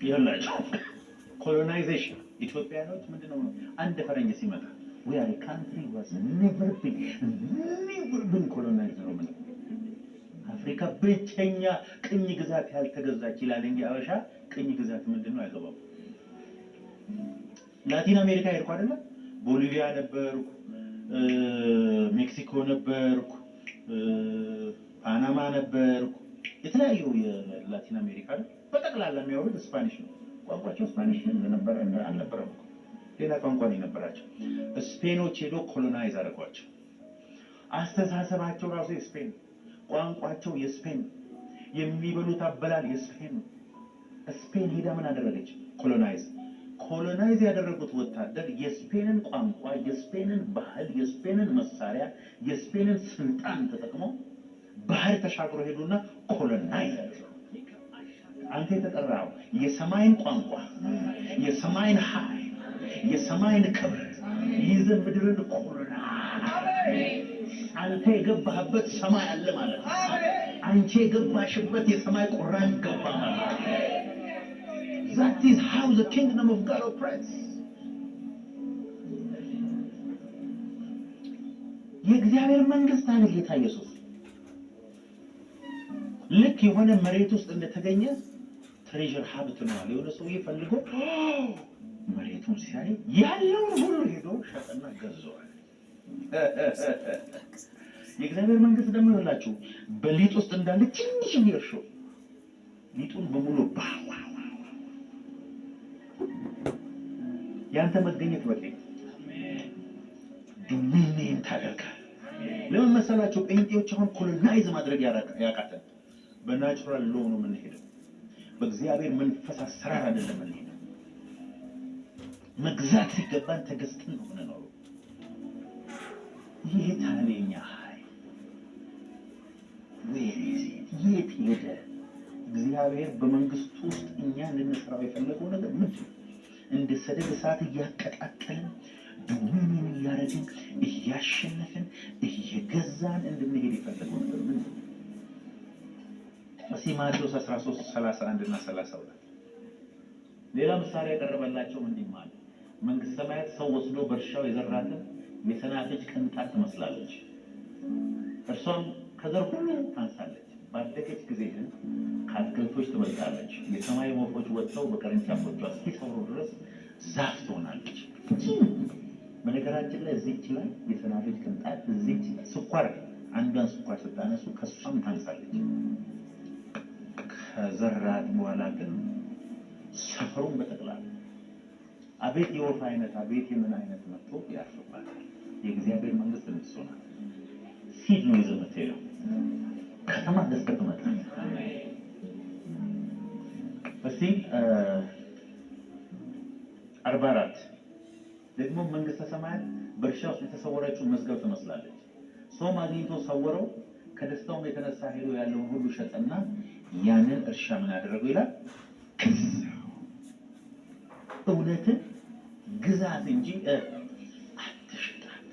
ይኸውላችሁ ኮሎናይዜሽን ኢትዮጵያኖች ምንድነው አንድ ፈረንጅ ሲመጣ we are a country was never been colonized ነው ማለት አፍሪካ ብቸኛ ቅኝ ግዛት ያልተገዛች ይላል እንጂ አበሻ ቅኝ ግዛት ምንድነው አይገባም። ላቲን አሜሪካ ሄድኩ አይደለ? ቦሊቪያ ነበርኩ፣ ሜክሲኮ ነበርኩ፣ ፓናማ ነበርኩ። የተለያዩ የላቲን አሜሪካ በጠቅላላ የሚያወሩት ስፓኒሽ ነው። ቋንቋቸው ስፓኒሽ ነበር አልነበረም፣ ሌላ ቋንቋ ነው የነበራቸው። ስፔኖች ሄዶ ኮሎናይዝ አደረጓቸው። አስተሳሰባቸው ራሱ የስፔን፣ ቋንቋቸው የስፔን፣ የሚበሉት አበላል የስፔን። ስፔን ሄዳ ምን አደረገች? ኮሎናይዝ ያደረጉት ወታደር የስፔንን ቋንቋ፣ የስፔንን ባህል፣ የስፔንን መሳሪያ፣ የስፔንን ስልጣን ተጠቅመው ባህር ተሻግሮ ሄዱና ኮሎናይዝ አደረጉ። አንተ የተጠራው የሰማይን ቋንቋ፣ የሰማይን ኃይል፣ የሰማይን ክብር ይዘህ ምድርን ኮሎናይዝ። አንተ የገባህበት ሰማይ አለ ማለት ነው። አንቺ የገባሽበት የሰማይ ቁራኝ ገባ ማለት ነው። That is how the kingdom of God operates. የእግዚአብሔር መንግስት አለ ጌታ ኢየሱስ ልክ የሆነ መሬት ውስጥ እንደተገኘ ትሬዠር ሀብት ነው አለ። የሆነ ሰው ይፈልጎ መሬቱን ሲያይ ያለውን ሁሉ ሄዶ ሸጠና ገዛዋል። የእግዚአብሔር መንግስት ደግሞ ይላችሁ በሊጥ ውስጥ እንዳለ ትንሽ እርሾ ሊጡን በሙሉ ባዋ ያንተ መገኘት በቂ ዶሚኔት ታደርጋለህ። ለምን መሰላችሁ? ጴንጤዎች አሁን ኮሎናይዝ ማድረግ ያቃተን በናቹራል ሎ ነው የምንሄደው። በእግዚአብሔር መንፈስ አሰራር አይደለም የምንሄደው። መግዛት ሲገባን ተገዝተን ነው የምንኖረው። ይሄ ታለኛ ኃይል የት ሄደ? እግዚአብሔር በመንግስቱ ውስጥ እኛን ልንሰራው የፈለገው ነገር ምንድን ነው? እንደ ሰደድ እሳት እያቀጣጠልን ዶሚኒየን እያደረግን እያሸነፍን እየገዛን እንድንሄድ የፈለገው ነገር ምንድን ነው? ማቴዎስ 13:31 እና 32 ሌላ ምሳሌ ያቀረበላቸው እንዲህ ማለት መንግስተ ሰማያት ሰው ወስዶ በእርሻው የዘራትን የሰናፍጭ ቅንጣት ትመስላለች። እርሷም ከዘር ሁሉ ታንሳለች፣ ባደገች ጊዜ ግን ከአትክልቶች ትበልጣለች። የሰማይ ወፎች ወጥተው በቅርንጫፎቿ እስኪሰፍሩ ድረስ ዛፍ ትሆናለች። በነገራችን ላይ እዚህች ላይ የሰናፍጭ ቅንጣት እዚህች ስኳር አንዷን ስኳር ስታነሱ ከሷም ታንሳለች። ከዘራት በኋላ ግን ሰፈሩን በጠቅላላ አቤት የወፍ አይነት አቤት የምን አይነት መጥቶ ያርፍባታል። የእግዚአብሔር መንግስት ልትሆና ሲድ ነው ይዘህ የምትሄደው ከተማ ደስታ ትመጣለህ። እስቲ 44 ደግሞ መንግስተ ሰማያት በእርሻ ውስጥ የተሰወረችው መዝገብ ትመስላለች። ሰው አግኝቶ ሰወረው፣ ከደስታውም የተነሳ ሄዶ ያለውን ሁሉ ሸጠና ያንን እርሻ ምን አደረገው ይላል? እውነትን ግዛት እንጂ አትሽጣት።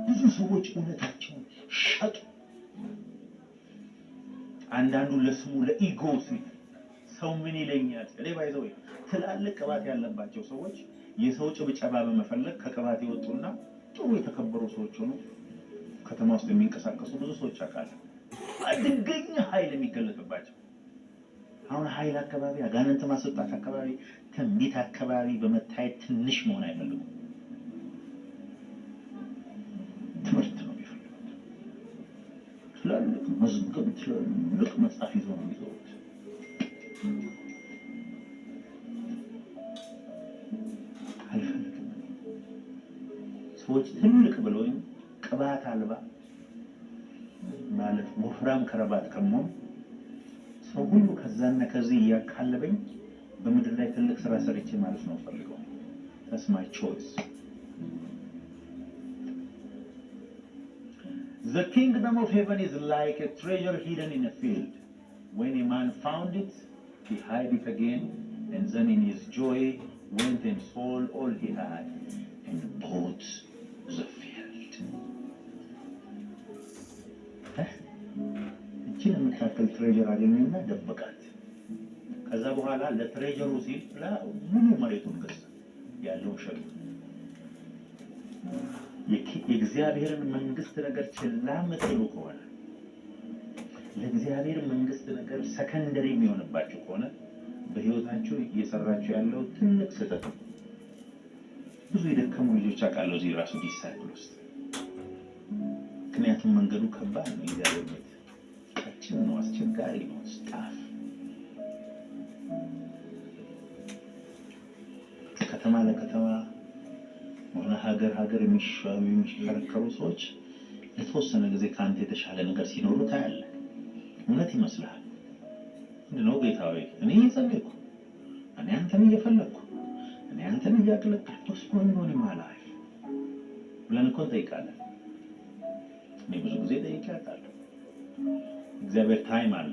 ብዙ ሰዎች እውነታቸውን ሸጡ። አንዳንዱ ለስሙ ለኢጎ ሲል ሰው ምን ይለኛል እኔ ባይዘው ትላልቅ ቅባት ያለባቸው ሰዎች የሰው ጭብጨባ በመፈለግ ከቅባት ይወጡና ጥሩ የተከበሩ ሰዎች ሆኑ ከተማ ውስጥ የሚንቀሳቀሱ ብዙ ሰዎች አካል አድገኛ ኃይል የሚገለጥባቸው። አሁን ኃይል አካባቢ አጋንንት ማስወጣት አካባቢ ትንቢት አካባቢ በመታየት ትንሽ መሆን አይፈልጉም። ትምህርት ነው የሚፈልጉት። ትላልቅ መዝገብ ትላልቅ መጽሐፍ ይዞ ነው የሚዞሩት። አልፈልግም። ሰዎች ትልቅ ብለውኝ ቅባት አልባ ማለት ወፍራም ከረባት ከመሆን ሰው ሁሉ ከዛና ከዚህ እያካለበኝ በምድር ላይ ትልቅ ስራ ሰርቼ ማለት ነው ፈልገው። That's my choice. The kingdom of heaven is like a treasure hidden in a field. When a man found it, he hid it again, and then in his joy went and sold all he had and bought the field. እቺ ትሬጀር አገኘና ደበቃት። ከዛ በኋላ ለትሬጀሩ ሲል ሙሉ መሬቱን ገዛ ያለው ሸጡ። የእግዚአብሔርን መንግስት ነገር ችላ የምትሉ ከሆነ ለእግዚአብሔር መንግስት ነገር ሰከንደሪ የሚሆንባችሁ ከሆነ በህይወታችሁ እየሰራችሁ ያለው ትልቅ ስህተት ነው። ብዙ የደከሙ ልጆች አውቃለሁ እዚህ ራሱ ዲሳይፕል ውስጥ። ምክንያቱም መንገዱ ከባድ ነው። እግዚአብሔር ቤት ቀጭን ነው፣ አስቸጋሪ ነው። ስጣፍ ከተማ ለከተማ ሆነ ሀገር የሚሽከረከሩ ሰዎች ለተወሰነ ጊዜ ከአንተ የተሻለ ነገር ሲኖሩ ታያለህ። እውነት ይመስልሃል። ምንድነው ጌታ ሆይ እኔ እየጸለይኩ እኔ አንተን እየፈለግኩ እኔ አንተን እያገለገልኩ እስኮን ሆነ ማለት ብለን እኮ እንጠይቃለን። እኔ ብዙ ጊዜ ጠይቄያለሁ። እግዚአብሔር ታይም አለ፣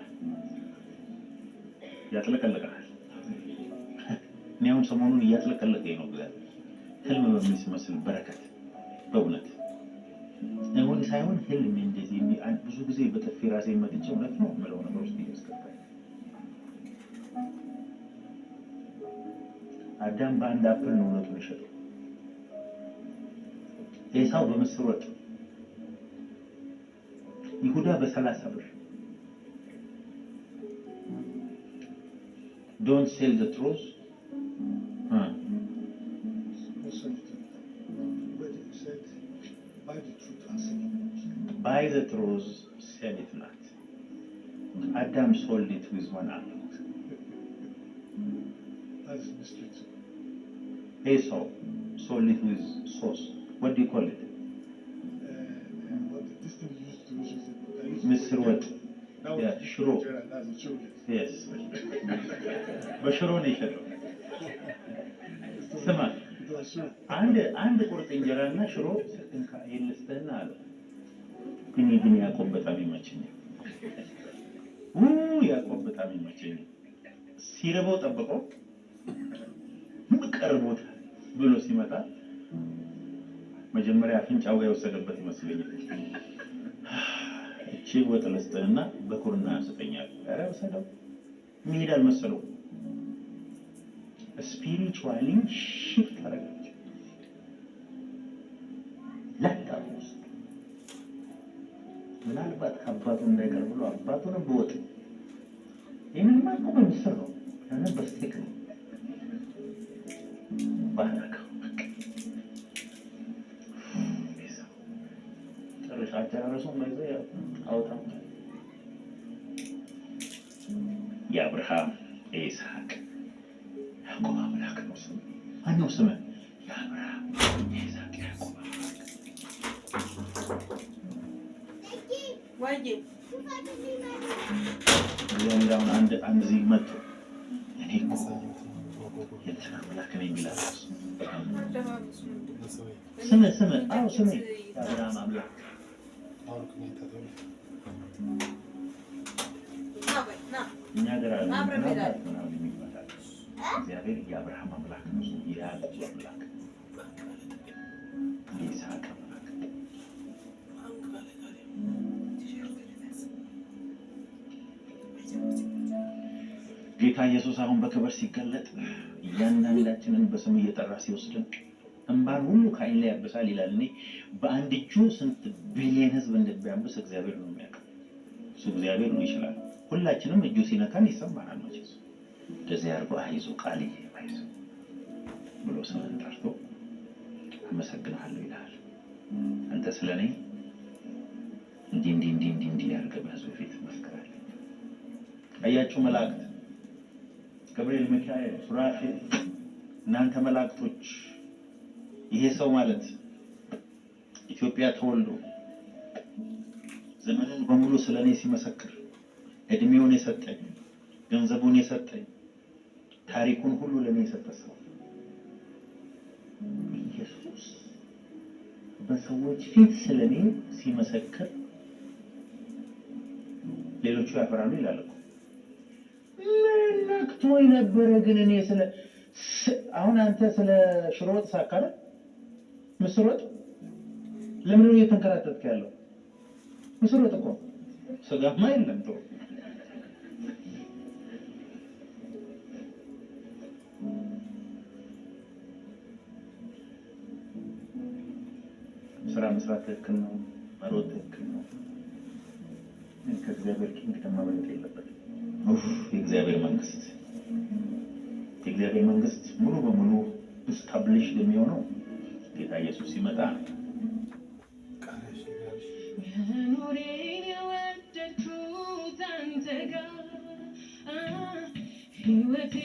ያጥለቀለቀናል። እኔ አሁን ሰሞኑን እያጥለቀለቀኝ ነው እግዚአብሔር ህልም በሚመስል በረከት በእውነት አሁን ሳይሆን ህልም እንደዚህ ብዙ ጊዜ በጥፊ ራሴ መጥቼ እውነት ነው የምለው ነገር ውስጥ እያስገባኝ አዳም በአንድ አፕል ነው እውነቱን የሸጠው። ኤሳው በምስር ወጥ፣ ይሁዳ በ30 ብር። Don't sell the truth. Buy the truth, sell it not. Adam sold it with 1 apple. That's mystery too. Esau sold it with sauce. What do you call it? This thing used to use Mr. What? Yeah, shiro. That's a children. Yes. በሽሮ ነው የሸጠው። ስማ አንድ ቁርጥ እንጀራና ሽሮ ስንካ ይልስተና አለ። ግን ያዕቆብ በጣም ይመቸኛል። ያዕቆብ በጣም ይመቸኛል። ሲረበው ጠብቆ ቀርቦት ብሎ ሲመጣ መጀመሪያ አፍንጫው ጋር የወሰደበት ይመስለኛል። እቺ ወጥ ለስተና በኩርና ያሰጠኛል። ኧረ ወሰደው መሄድ አልመሰለው። ስፒሪቹዋሊ ሽፍት አደረገች። ለታውስ ምናልባት ከአባቱ እንዳይቀር ብሎ አባቱን በወጥ ይህንን ማቆ በምስር ነው ያነ በስቲክ ነው ባረከው። ጨረሻ አጨራረሱን ባይዘ አውጣው። የአብርሃም የይስሐቅ ያዕቆብ አምላክ ነው ስሙ። ማነው ስሙ? የአብርሃም የይስሐቅ ያዕቆብ አምላክ። አሁን አንድ ዚህ መጥቶ እኔ እኮ የእንትና አምላክ ነኝ ይላል። ስም አዎ ስሜ የአብርሃም አምላክ እኛ ሀገር አለ ምናምን የሚባላል። እግዚአብሔር የአብርሃም አምላክ ነው፣ የያዕቆብ አምላክ፣ የይስሐቅ አምላክ። ጌታ ኢየሱስ አሁን በክብር ሲገለጥ እያንዳንዳችንን በስም እየጠራ ሲወስድን እንባን ሁሉ ከዓይን ላይ ያብሳል ይላል። እኔ በአንድ እጁ ስንት ቢሊየን ህዝብ እንደሚያብስ እግዚአብሔር ነው የሚያውቀው። እሱ እግዚአብሔር ነው ይችላል። ሁላችንም እጁ ሲነካን ይሰማናል። መቼስ እንደዚህ አድርጎ አይዞህ ቃል አይዞህ ብሎ ስምህን ጠርቶ አመሰግናለሁ ይላል። አንተ ስለኔ እንዲህ ያድርገህ በህዝቡ ፊት መስክራለሁ። አያችሁ መላእክት ገብርኤል፣ ሚካኤል፣ ሱራፌል እናንተ መላእክቶች ይሄ ሰው ማለት ኢትዮጵያ ተወልዶ ዘመኑን በሙሉ ስለኔ ሲመሰክር እድሜውን የሰጠኝ ገንዘቡን የሰጠኝ ታሪኩን ሁሉ ለኔ የሰጠ ሰው ኢየሱስ በሰዎች ፊት ስለኔ ሲመሰክር ሌሎቹ ያፈራሉ ይላል እኮ። ነክቶኝ ነበረ ግን እኔ አሁን አንተ ስለ ሽሮ ወጥ ሳካለ ምስር ወጥ ለምን ነው እየተንከራተትክ ያለው? ምስር ወጥ እኮ ስጋማ የለም ጥሩ ስራ መስራት ትክክል ነው፣ መሮጥ ትክክል ነው። ከእግዚአብሔር ኪንግደም መብለጥ የለበትም። የእግዚአብሔር መንግስት ሙሉ በሙሉ ስታብሊሽ የሚሆነው ጌታ ኢየሱስ ሲመጣ ህይወቴ